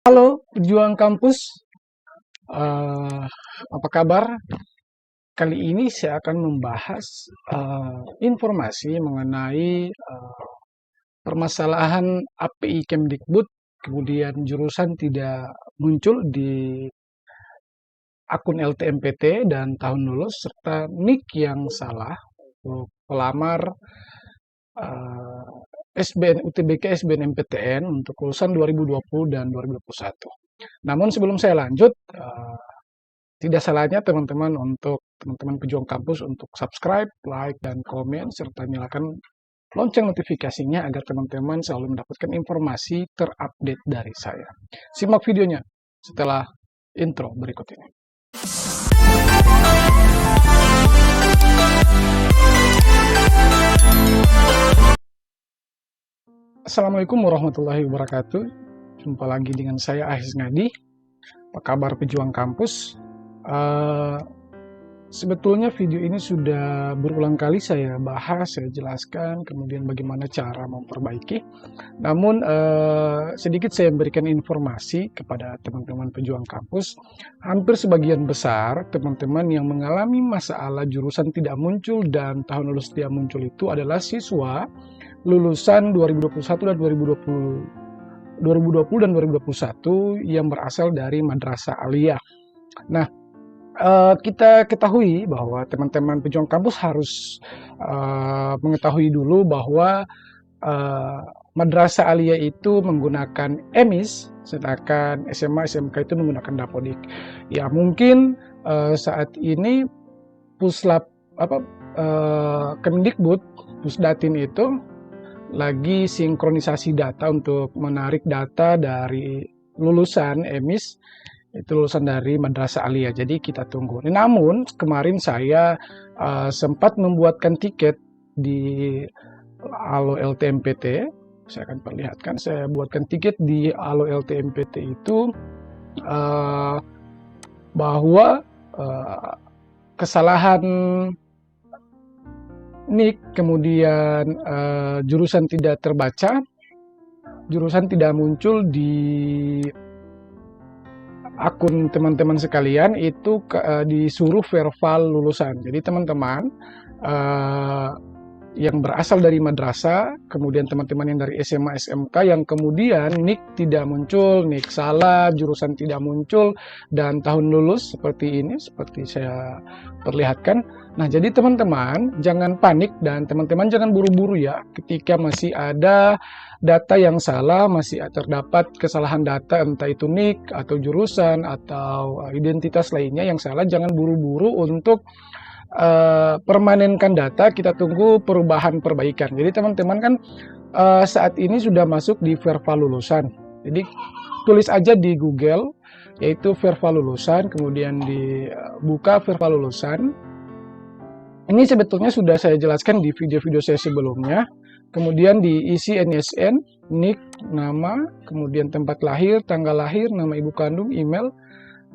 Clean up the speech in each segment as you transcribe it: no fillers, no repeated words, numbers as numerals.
Halo, pejuang kampus. Eh, apa kabar? Kali ini saya akan membahas informasi mengenai permasalahan API Kemdikbud, kemudian jurusan tidak muncul di akun LTMPT dan tahun lulus, serta NIK yang salah untuk pelamar eh, SBN UTBK SBNMPTN untuk lulusan 2020 dan 2021. Namun sebelum saya lanjut, tidak salahnya teman-teman untuk teman-teman pejuang kampus untuk subscribe, like, dan komen, serta nyalakan lonceng notifikasinya agar teman-teman selalu mendapatkan informasi terupdate dari saya. Simak videonya setelah intro berikut ini. Assalamualaikum warahmatullahi wabarakatuh. Jumpa lagi dengan saya Ahis Ngadi. Apa kabar pejuang kampus? Sebetulnya video ini sudah berulang kali saya bahas, saya jelaskan, kemudian bagaimana cara memperbaiki. Namun sedikit saya berikan informasi kepada teman-teman pejuang kampus. Hampir sebagian besar teman-teman yang mengalami masalah jurusan tidak muncul dan tahun lulus tidak muncul itu adalah siswa lulusan 2021 dan 2020 dan 2021 yang berasal dari madrasah aliyah. Nah, kita ketahui bahwa teman-teman pejuang kampus harus mengetahui dulu bahwa madrasah aliyah itu menggunakan EMIS, sedangkan SMA SMK itu menggunakan Dapodik. Ya mungkin saat ini Puslap Kemdikbud Pusdatin itu lagi sinkronisasi data untuk menarik data dari lulusan EMIS, itu lulusan dari madrasah aliyah. Jadi kita tunggu. Namun kemarin saya sempat membuatkan tiket di Alo LTMPT. Saya akan perlihatkan. Saya buatkan tiket di Alo LTMPT itu bahwa kesalahan NIK, kemudian jurusan tidak terbaca, jurusan tidak muncul di akun teman-teman sekalian itu disuruh verval lulusan. Jadi teman-teman yang berasal dari madrasah, kemudian teman-teman yang dari SMA SMK yang kemudian NIK tidak muncul, NIK salah, jurusan tidak muncul, dan tahun lulus seperti ini, seperti saya perlihatkan. Nah, jadi teman-teman jangan panik dan teman-teman jangan buru-buru ya ketika masih ada data yang salah, masih terdapat kesalahan data entah itu NIK atau jurusan atau identitas lainnya yang salah, jangan buru-buru untuk permanenkan data, kita tunggu perubahan perbaikan. Jadi teman-teman kan saat ini sudah masuk di verval lulusan. Jadi tulis aja di Google yaitu verval lulusan, kemudian dibuka verval lulusan. Ini sebetulnya sudah saya jelaskan di video-video saya sebelumnya. Kemudian diisi NISN, NIK, nama, kemudian tempat lahir, tanggal lahir, nama ibu kandung, email,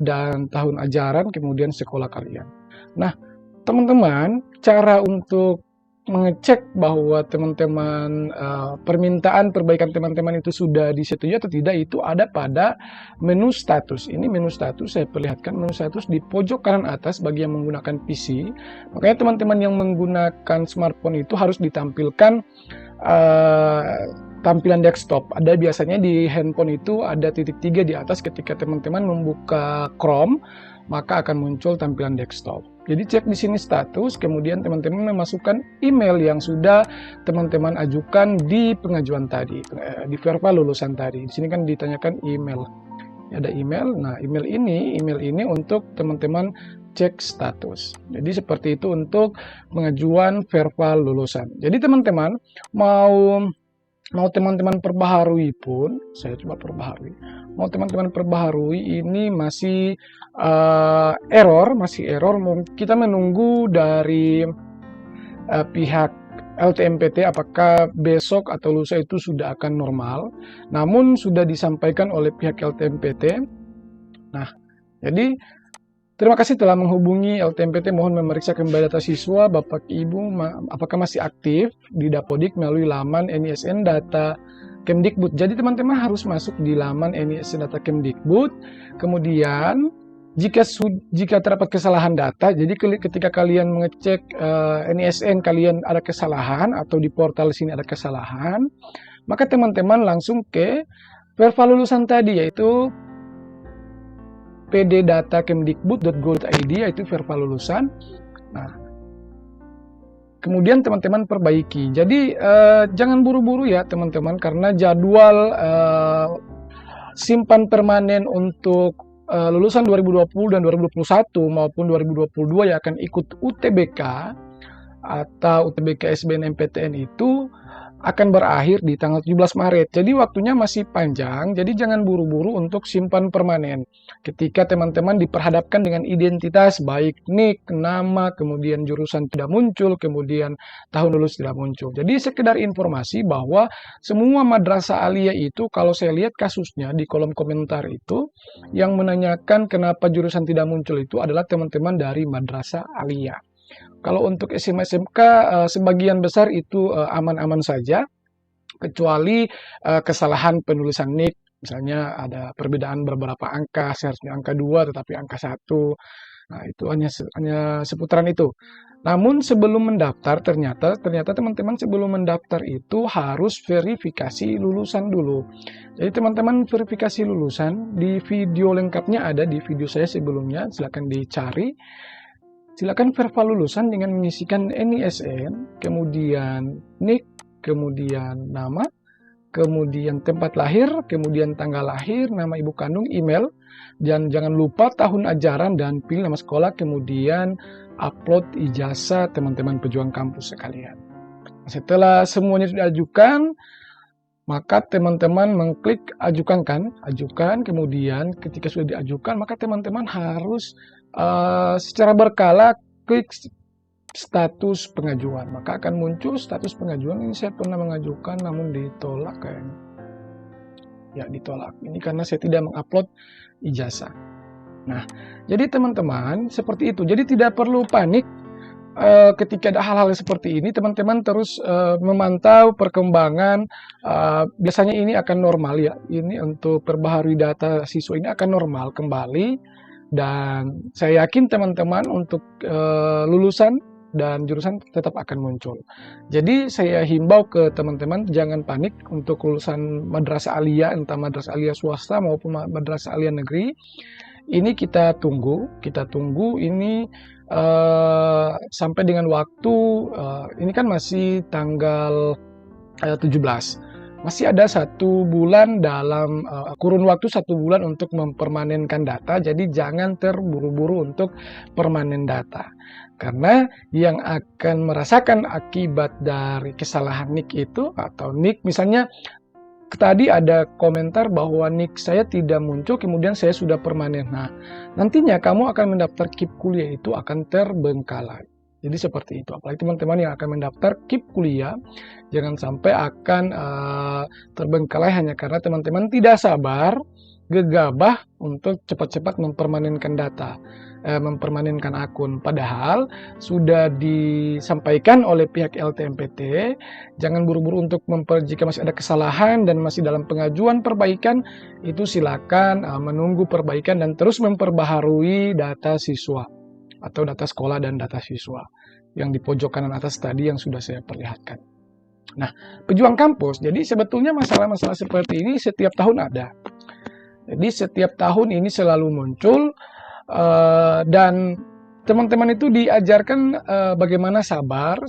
dan tahun ajaran, kemudian sekolah kalian. Nah, teman-teman, cara untuk mengecek bahwa teman-teman permintaan perbaikan teman-teman itu sudah disetujui atau tidak itu ada pada menu status. Ini menu status, saya perlihatkan menu status di pojok kanan atas bagi yang menggunakan PC. Makanya teman-teman yang menggunakan smartphone itu harus ditampilkan tampilan desktop. Ada biasanya di handphone itu ada titik 3 di atas ketika teman-teman membuka Chrome, maka akan muncul tampilan desktop. Jadi cek di sini status, kemudian teman-teman memasukkan email yang sudah teman-teman ajukan di pengajuan tadi, di verval lulusan tadi. Di sini kan ditanyakan email. Ada email. Nah, email ini untuk teman-teman cek status. Jadi seperti itu untuk pengajuan verval lulusan. Jadi teman-teman mau teman-teman perbaharui pun, saya coba perbaharui. Mau teman-teman perbaharui ini masih error, kita menunggu dari pihak LTMPT apakah besok atau lusa itu sudah akan normal. Namun sudah disampaikan oleh pihak LTMPT. Nah, jadi Terima kasih telah menghubungi LTMPT. Mohon memeriksa kembali data siswa. Bapak Ibu, apakah masih aktif di Dapodik melalui laman NISN data Kemdikbud. Jadi teman-teman harus masuk di laman NISN data Kemdikbud. Kemudian jika terdapat kesalahan data, jadi ketika kalian mengecek NISN kalian ada kesalahan atau di portal sini ada kesalahan, maka teman-teman langsung ke verva lulusan tadi, yaitu pd.data.kemdikbud.go.id, yaitu verva lulusan. Nah, kemudian teman-teman perbaiki. Jadi jangan buru-buru ya teman-teman, karena jadwal simpan permanen untuk lulusan 2020 dan 2021 maupun 2022 yang akan ikut UTBK atau UTBK SBNMPTN itu akan berakhir di tanggal 17 Maret. Jadi waktunya masih panjang, jadi jangan buru-buru untuk simpan permanen. Ketika teman-teman diperhadapkan dengan identitas baik NIK, nama, kemudian jurusan tidak muncul, kemudian tahun lulus tidak muncul. Jadi sekedar informasi bahwa semua madrasah aliyah itu, kalau saya lihat kasusnya di kolom komentar itu, yang menanyakan kenapa jurusan tidak muncul itu adalah teman-teman dari madrasah aliyah. Kalau untuk SMA SMK sebagian besar itu aman-aman saja, kecuali kesalahan penulisan NIK, misalnya ada perbedaan beberapa angka, seharusnya angka 2 tetapi angka 1. Nah, itu hanya seputaran itu. Namun sebelum mendaftar ternyata teman-teman sebelum mendaftar itu harus verifikasi lulusan dulu. Jadi teman-teman verifikasi lulusan di video lengkapnya ada di video saya sebelumnya, silakan dicari. Silakan verva lulusan dengan mengisikan NISN, kemudian NIK, kemudian nama, kemudian tempat lahir, kemudian tanggal lahir, nama ibu kandung, email, dan jangan lupa tahun ajaran dan pilih nama sekolah, kemudian upload ijazah teman-teman pejuang kampus sekalian. Setelah semuanya sudah diajukan, maka teman-teman mengklik ajukan, kemudian ketika sudah diajukan, maka teman-teman harus secara berkala klik status pengajuan, maka akan muncul status pengajuan. Ini saya pernah mengajukan namun ditolak kayaknya. Ya, ditolak. Ini karena saya tidak mengupload ijazah. Nah, jadi teman-teman seperti itu. Jadi tidak perlu panik ketika ada hal-hal seperti ini. Teman-teman terus memantau perkembangan. Biasanya ini akan normal ya. Ini untuk perbaharui data siswa ini akan normal kembali. Dan saya yakin teman-teman untuk lulusan dan jurusan tetap akan muncul. Jadi saya himbau ke teman-teman jangan panik untuk lulusan madrasah aliyah, entah madrasah aliyah swasta maupun madrasah aliyah negeri. Ini kita tunggu ini sampai dengan waktu ini kan masih tanggal 17. Masih ada 1 bulan dalam kurun waktu 1 bulan untuk mempermanenkan data, jadi jangan terburu-buru untuk permanen data. Karena yang akan merasakan akibat dari kesalahan NIK itu, atau NIK misalnya tadi ada komentar bahwa NIK saya tidak muncul, kemudian saya sudah permanen. Nah, nantinya kamu akan mendaftar KIP kuliah itu akan terbengkalai. Jadi seperti itu, apalagi teman-teman yang akan mendaftar KIP kuliah, jangan sampai akan terbengkalai hanya karena teman-teman tidak sabar, gegabah untuk cepat-cepat mempermanenkan data, mempermanenkan akun. Padahal sudah disampaikan oleh pihak LTMPT, jangan buru-buru untuk jika masih ada kesalahan dan masih dalam pengajuan perbaikan, itu silakan menunggu perbaikan dan terus memperbaharui data siswa atau data sekolah dan data siswa yang di pojok kanan atas tadi yang sudah saya perlihatkan. Nah, pejuang kampus, jadi sebetulnya masalah-masalah seperti ini setiap tahun ada. Jadi setiap tahun ini selalu muncul dan teman-teman itu diajarkan bagaimana sabar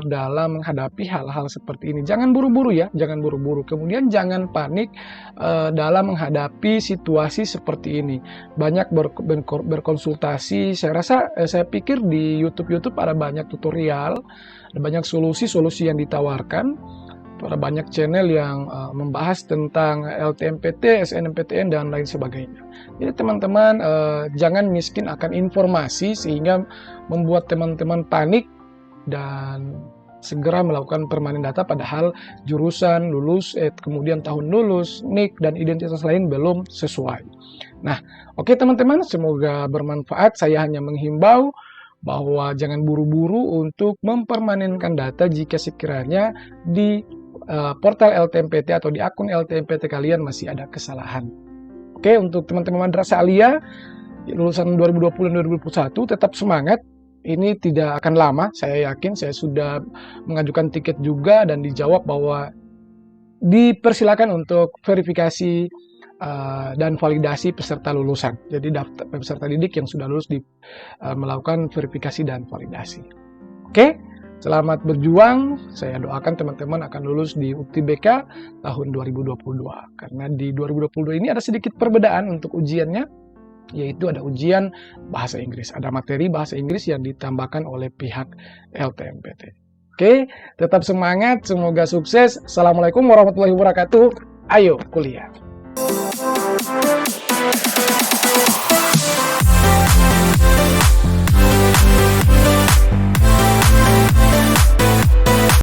dalam menghadapi hal-hal seperti ini. Jangan buru-buru ya, jangan buru-buru. Kemudian jangan panik dalam menghadapi situasi seperti ini. Banyak berkonsultasi. Saya pikir di YouTube ada banyak tutorial, ada banyak solusi-solusi yang ditawarkan. Ada banyak channel yang membahas tentang LTMPT, SNMPTN, dan lain sebagainya. Jadi teman-teman jangan miskin akan informasi sehingga membuat teman-teman panik dan segera melakukan permanen data padahal jurusan lulus, kemudian tahun lulus, NIK, dan identitas lain belum sesuai. Nah, oke teman-teman, semoga bermanfaat. Saya hanya menghimbau bahwa jangan buru-buru untuk mempermanenkan data jika sekiranya di portal LTMPT atau di akun LTMPT kalian masih ada kesalahan. Oke, untuk teman-teman Madrasah Aliyah lulusan 2020 dan 2021 tetap semangat. Ini tidak akan lama, saya yakin. Saya sudah mengajukan tiket juga dan dijawab bahwa dipersilakan untuk verifikasi dan validasi peserta lulusan. Jadi daftar peserta didik yang sudah lulus melakukan verifikasi dan validasi. Oke, selamat berjuang. Saya doakan teman-teman akan lulus di UTBK tahun 2022. Karena di 2022 ini ada sedikit perbedaan untuk ujiannya, yaitu ada ujian bahasa Inggris. Ada materi bahasa Inggris yang ditambahkan oleh pihak LTMPT. Oke, tetap semangat, semoga sukses. Assalamualaikum warahmatullahi wabarakatuh. Ayo kuliah.